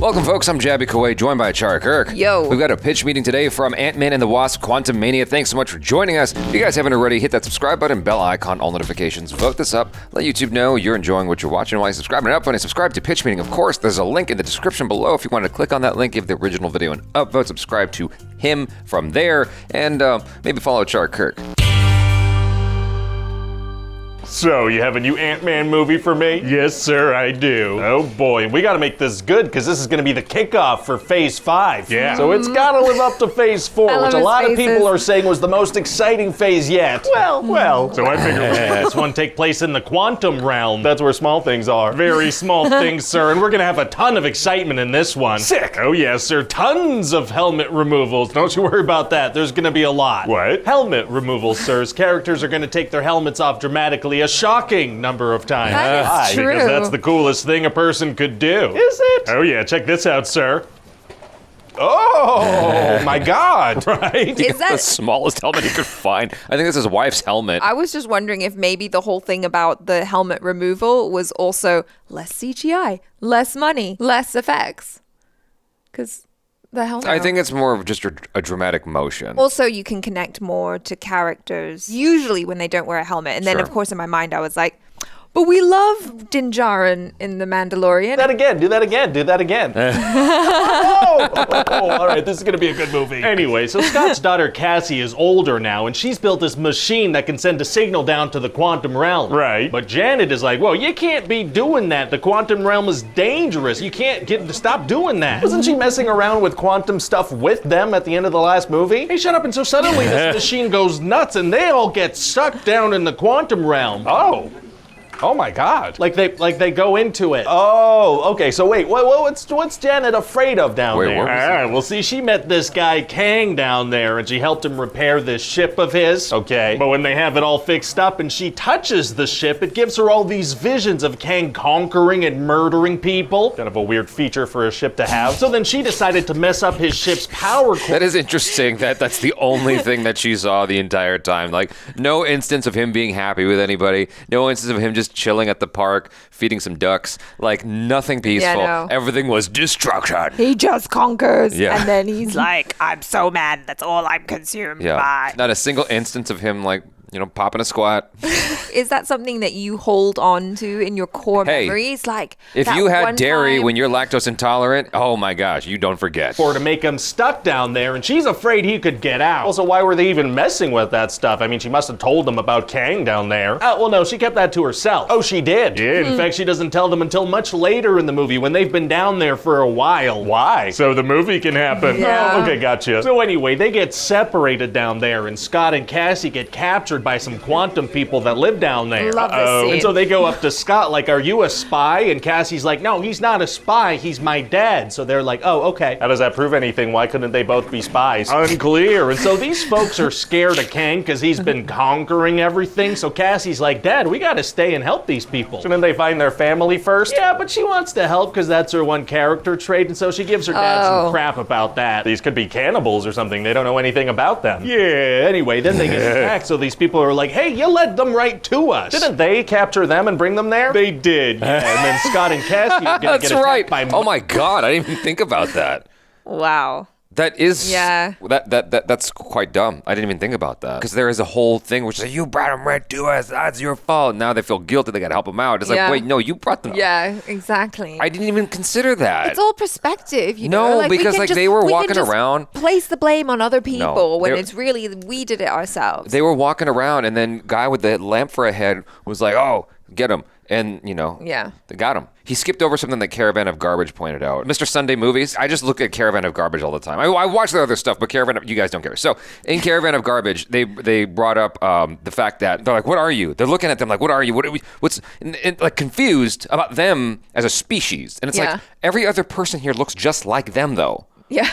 Welcome, folks. I'm Jabby Kuwait, joined by Clarke. Yo. We've got a pitch meeting today from Ant-Man and the Wasp Quantumania. Thanks so much for joining us. If you guys haven't already, hit that subscribe button, bell icon, all notifications. Vote this up. Let YouTube know you're enjoying what you're watching while you subscribe. And upvote and subscribe to Pitch Meeting. Of course, there's a link in the description below if you want to click on that link, give the original video an upvote, subscribe to him from there, and maybe follow Clarke. So, you have a new Ant-Man movie for me? Yes, sir, I do. Oh boy, we gotta make this good, because this is gonna be the kickoff for Phase 5. Yeah. So it's gotta live up to Phase 4, which a lot of people are saying was the most exciting phase yet. Well. So I figured this one take place in the quantum realm. That's where small things are. Very small things, sir, and we're gonna have a ton of excitement in this one. Sick! Oh yes, sir, tons of helmet removals. Don't you worry about that, there's gonna be a lot. What? Helmet removals, sirs. Characters are gonna take their helmets off dramatically a shocking number of times. That is true. Because that's the coolest thing a person could do. Is it? Oh yeah, check this out, sir. Oh my God! Right? Is that the smallest helmet he could find? I think this is his wife's helmet. I was just wondering if maybe the whole thing about the helmet removal was also less CGI, less money, less effects. Because the helmet. I think it's more of just a dramatic motion. Also, you can connect more to characters, usually when they don't wear a helmet. And then, of course, in my mind, I was like, but we love Din Djarin in The Mandalorian. Do that again. Oh, all right, this is gonna be a good movie. Anyway, so Scott's daughter Cassie is older now, and she's built this machine that can send a signal down to the quantum realm. Right. But Janet is like, well, you can't be doing that. The quantum realm is dangerous. You can't stop doing that. Wasn't she messing around with quantum stuff with them at the end of the last movie? Hey, shut up. And so suddenly this machine goes nuts, and they all get sucked down in the quantum realm. Oh my God! Like they go into it. Oh, okay. So wait, what's Janet afraid of down there? Well, see, she met this guy Kang down there, and she helped him repair this ship of his. Okay. But when they have it all fixed up, and she touches the ship, it gives her all these visions of Kang conquering and murdering people. Kind of a weird feature for a ship to have. So then she decided to mess up his ship's power core. That is interesting. That's the only thing that she saw the entire time. Like, no instance of him being happy with anybody. No instance of him just chilling at the park, feeding some ducks. Like, nothing peaceful. Yeah, no. Everything was destruction. He just conquers. Yeah. And then he's like, I'm so mad. That's all I'm consumed by. Not a single instance of him, like, popping a squat. Is that something that you hold on to in your core memories? Like, if you had dairy when you're lactose intolerant, oh my gosh, you don't forget. For to make him stuck down there, and she's afraid he could get out. Also, why were they even messing with that stuff? I mean, she must have told them about Kang down there. Well, no, she kept that to herself. Oh, she did? Yeah, in fact, she doesn't tell them until much later in the movie when they've been down there for a while. Why? So the movie can happen. Yeah. Oh, okay, gotcha. So anyway, they get separated down there, and Scott and Cassie get captured by some quantum people that live down there. Love this scene. And so they go up to Scott like, are you a spy? And Cassie's like, no, he's not a spy, he's my dad. So they're like, oh, okay. How does that prove anything? Why couldn't they both be spies? Unclear. And so these folks are scared of Kang because he's been conquering everything. So Cassie's like, Dad, we gotta stay and help these people. Shouldn't they find their family first? Yeah, but she wants to help because that's her one character trait, and so she gives her dad some crap about that. These could be cannibals or something. They don't know anything about them. Yeah, anyway, then they get attacked, so these people are like, hey, you led them right to us. Didn't they capture them and bring them there? They did, yeah. And then Scott and Cassie are gonna get attacked by... Oh my God, I didn't even think about that. Wow. That is, yeah. That's quite dumb. I didn't even think about that. Because there is a whole thing which is, you brought them right to us, that's your fault. Now they feel guilty, they gotta help them out. It's like, wait, no, you brought them. Yeah, exactly. I didn't even consider that. It's all perspective, you know? No, because they were walking around. Place the blame on other people when it's really, we did it ourselves. They were walking around, and then guy with the lamp for a head was like, oh, get him. And, they got him. He skipped over something that Caravan of Garbage pointed out. Mr. Sunday Movies, I just look at Caravan of Garbage all the time. I watch the other stuff, but you guys don't care. So in Caravan of Garbage, they brought up the fact that they're like, what are you? They're looking at them like, what are you? What's like confused about them as a species. And it's like, every other person here looks just like them, though. Yeah.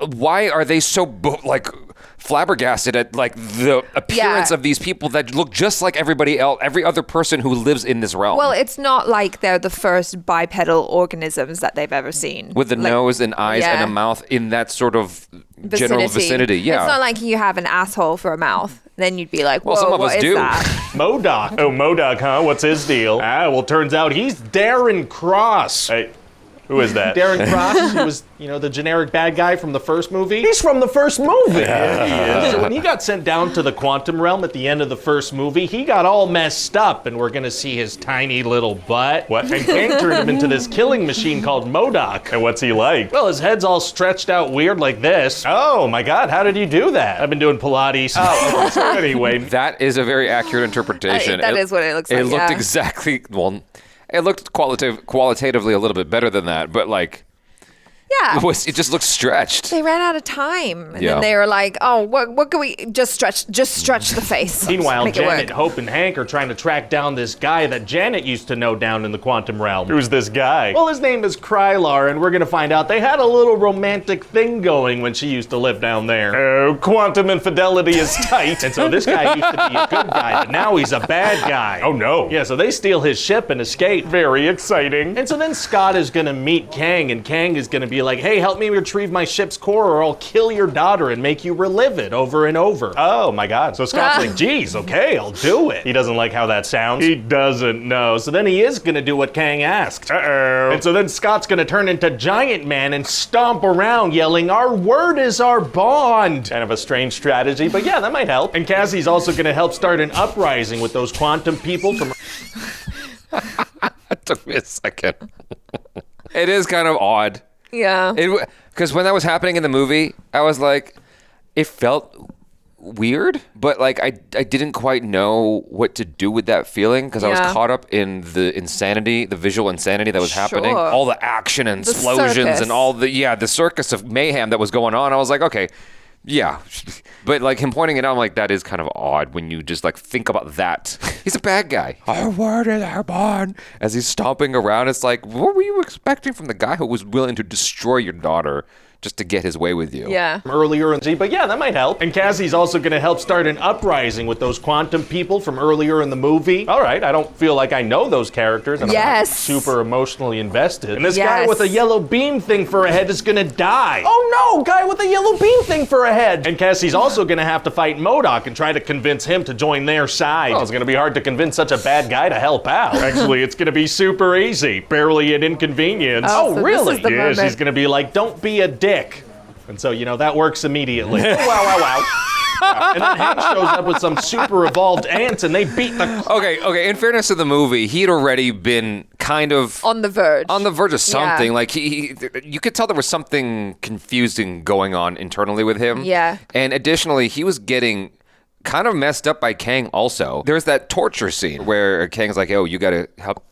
Why are they so flabbergasted at like the appearance of these people that look just like everybody else, every other person who lives in this realm? Well, it's not like they're the first bipedal organisms that they've ever seen. With the nose and eyes and a mouth in that sort of general vicinity. Yeah. It's not like you have an asshole for a mouth. Then you'd be like, whoa, well, some of us do. MODOK. Oh, MODOK, huh? What's his deal? Well, turns out he's Darren Cross. Hey. Who is that? Darren Cross, who was, the generic bad guy from the first movie. He's from the first movie. Yeah, he is. So when he got sent down to the quantum realm at the end of the first movie, he got all messed up, and we're gonna see his tiny little butt. What? And Kang turned him into this killing machine called MODOK. And what's he like? Well, his head's all stretched out weird like this. Oh my God, how did you do that? I've been doing Pilates. Oh, so anyway. That is a very accurate interpretation. That is what it looks like. It looked exactly, it looked qualitatively a little bit better than that, but yeah. It just looked stretched. They ran out of time. And then they were like, oh, what can we just stretch the face. Meanwhile, Janet, Hope, and Hank are trying to track down this guy that Janet used to know down in the quantum realm. Who's this guy? Well, his name is Krylar, and we're gonna find out they had a little romantic thing going when she used to live down there. Oh, quantum infidelity is tight. And so this guy used to be a good guy, but now he's a bad guy. Oh no. Yeah, so they steal his ship and escape. Very exciting. And so then Scott is gonna meet Kang, and Kang is gonna be like, hey, help me retrieve my ship's core or I'll kill your daughter and make you relive it over and over. Oh my God. So Scott's like, geez, okay, I'll do it. He doesn't like how that sounds. He doesn't know. So then he is gonna do what Kang asked. Uh-oh. And so then Scott's gonna turn into Giant Man and stomp around yelling, our word is our bond. Kind of a strange strategy, but yeah, that might help. And Cassie's also gonna help start an uprising with those quantum people from... It took me a second. It is kind of odd. Yeah. Because when that was happening in the movie, I was like, it felt weird, but I didn't quite know what to do with that feeling because I was caught up in the insanity, the visual insanity that was happening. All the action and explosions and all the circus of mayhem that was going on. I was like, okay, yeah. But him pointing it out, I'm like, that is kind of odd when you just think about that. He's a bad guy. Our word is our bond. As he's stomping around, it's like, what were you expecting from the guy who was willing to destroy your daughter just to get his way with you? Yeah. Earlier in but yeah, that might help. And Cassie's also gonna help start an uprising with those quantum people from earlier in the movie. All right, I don't feel like I know those characters. And I'm not super emotionally invested. And this guy with a yellow beam thing for a head is gonna die. Oh no, guy with a yellow beam thing for a head. And Cassie's also gonna have to fight MODOK and try to convince him to join their side. Well, it's gonna be hard to convince such a bad guy to help out. Actually, it's gonna be super easy. Barely an inconvenience. Oh, so really? Yes, he's gonna be like, don't be a dick. And so, that works immediately. Wow. And then Hank shows up with some super evolved ants and they beat the... Okay, in fairness to the movie, he'd already been kind of... On the verge of something. You could tell there was something confusing going on internally with him. Yeah. And additionally, he was getting kind of messed up by Kang also. There's that torture scene where Kang's like, oh, you gotta help...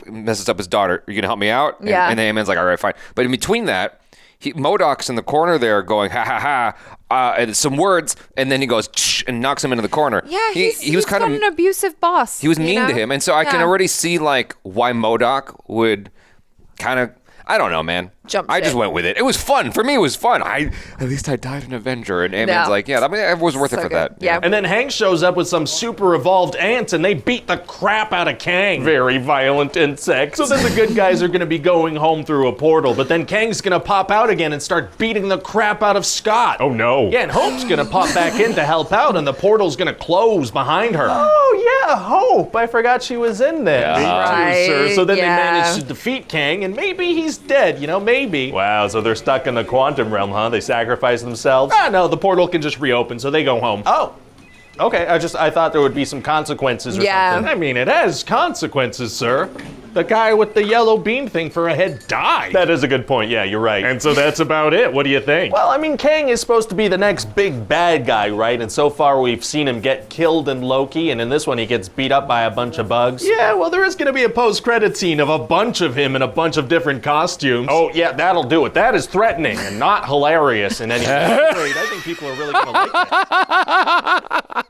messes up his daughter. Are you gonna help me out? And then Ant-Man's like, all right, fine. But in between that... MODOK's in the corner there going, ha ha ha, and some words, and then he goes, and knocks him into the corner. Yeah, he was kind of an abusive boss. He was mean to him, and so I can already see, why MODOK would kind of, I don't know, man. I just went with it. It was fun. For me, it was fun. At least I died an Avenger. And Ant-Man's like, yeah, it was worth it for that. Yeah. And then Hank shows up with some super evolved ants and they beat the crap out of Kang. Very violent insects. So then the good guys are going to be going home through a portal, but then Kang's going to pop out again and start beating the crap out of Scott. Oh no. Yeah, and Hope's going to pop back in to help out and the portal's going to close behind her. Oh yeah, Hope. I forgot she was in there. Right. Me too, sir. So then they manage to defeat Kang and maybe he's dead, maybe. Wow, so they're stuck in the quantum realm, huh? They sacrifice themselves? No, the portal can just reopen, so they go home. Oh. Okay, I thought there would be some consequences or something. I mean, it has consequences, sir. The guy with the yellow beam thing for a head died. That is a good point, yeah, you're right. And so that's about it. What do you think? Well, I mean, Kang is supposed to be the next big bad guy, right? And so far we've seen him get killed in Loki, and in this one he gets beat up by a bunch of bugs. Yeah, well, there is gonna be a post-credit scene of a bunch of him in a bunch of different costumes. Oh, yeah, that'll do it. That is threatening and not hilarious in any way. I think people are really gonna like that.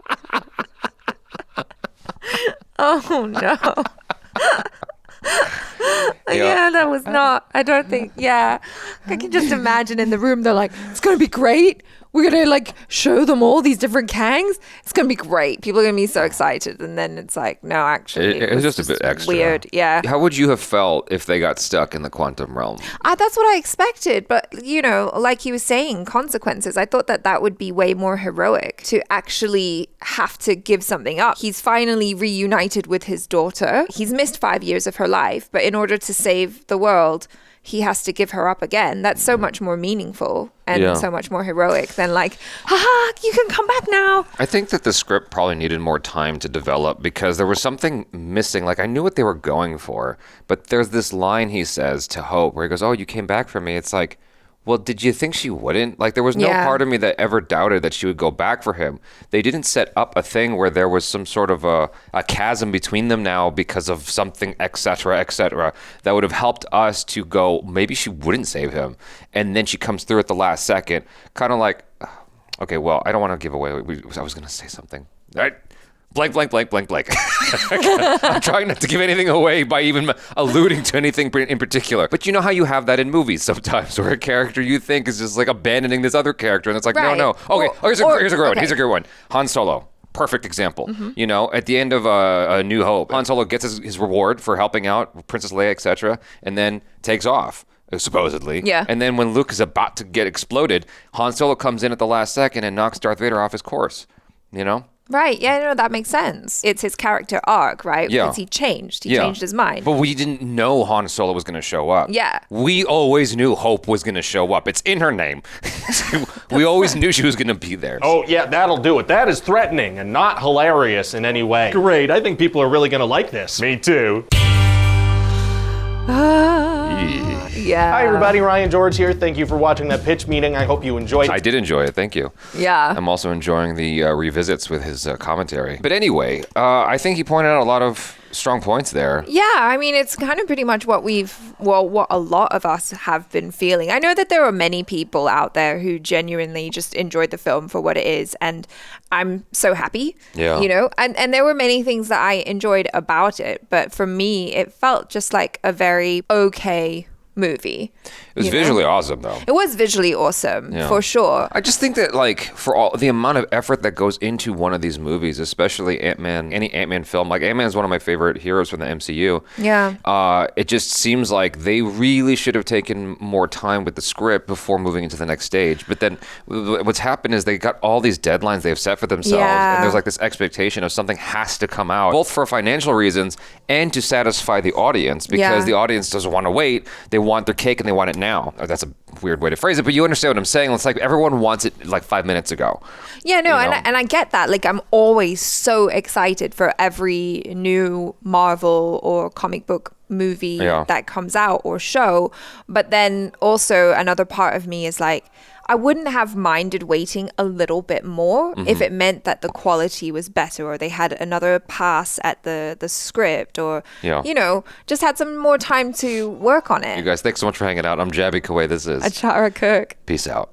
Oh, no. Yeah, that was not, I don't think, I can just imagine in the room, they're like, it's going to be great. We're going to show them all these different Kangs. It's going to be great. People are going to be so excited. And then it's like, no, actually. It was just a bit extra. Weird, yeah. How would you have felt if they got stuck in the quantum realm? That's what I expected. But, like he was saying, consequences. I thought that would be way more heroic to actually have to give something up. He's finally reunited with his daughter. He's missed 5 years of her life. But in order to save the world, he has to give her up again. That's so much more meaningful and so much more heroic than like, haha, you can come back now. I think that the script probably needed more time to develop because there was something missing. Like, I knew what they were going for, but there's this line he says to Hope where he goes, oh, you came back for me. It's like, well, did you think she wouldn't? Like, there was no part of me that ever doubted that she would go back for him. They didn't set up a thing where there was some sort of a chasm between them now because of something, et cetera, that would have helped us to go, maybe she wouldn't save him. And then she comes through at the last second, kind of like, okay, well, I don't want to give away. I was going to say something. All right. Blank. I'm trying not to give anything away by even alluding to anything in particular. But you know how you have that in movies sometimes where a character you think is just like abandoning this other character. And it's like, no. Okay, here's a great one. Here's a great one. Han Solo. Perfect example. You know, at the end of A New Hope, Han Solo gets his reward for helping out Princess Leia, etc., and then takes off. Supposedly. Yeah. And then when Luke is about to get exploded, Han Solo comes in at the last second and knocks Darth Vader off his course. You know? Right, yeah, no, that makes sense. It's his character arc, right? Yeah. Because he changed. He changed his mind. But we didn't know Han Solo was going to show up. Yeah. We always knew Hope was going to show up. It's in her name. We always knew she was going to be there. Oh, yeah, that'll do it. That is threatening and not hilarious in any way. Great, I think people are really going to like this. Me too. Yeah. Hi, everybody. Ryan George here. Thank you for watching that pitch meeting. I hope you enjoyed it. I did enjoy it. Thank you. Yeah. I'm also enjoying the revisits with his commentary. But anyway, I think he pointed out a lot of strong points there. Yeah, I mean, it's kind of pretty much what what a lot of us have been feeling. I know that there are many people out there who genuinely just enjoyed the film for what it is, and I'm so happy. Yeah. You know, and there were many things that I enjoyed about it, but for me, it felt just like a very okay movie. It was visually awesome, though. It was visually awesome, for sure. I just think that, like, for all the amount of effort that goes into one of these movies, especially Ant-Man, any Ant-Man film, like, Ant-Man is one of my favorite heroes from the MCU. Yeah. It just seems like they really should have taken more time with the script before moving into the next stage. But then what's happened is they got all these deadlines they've set for themselves, and there's, like, this expectation of something has to come out, both for financial reasons and to satisfy the audience, because the audience doesn't want to wait. They want their cake and they want it now. That's a weird way to phrase it, but you understand what I'm saying. It's like everyone wants it like 5 minutes ago. Yeah, no, and I get that. Like, I'm always so excited for every new Marvel or comic book movie that comes out or show. But then also another part of me is like, I wouldn't have minded waiting a little bit more if it meant that the quality was better, or they had another pass at the script, or, you know, just had some more time to work on it. You guys, thanks so much for hanging out. I'm Jabby Kuwait. This is Achara Cook. Peace out.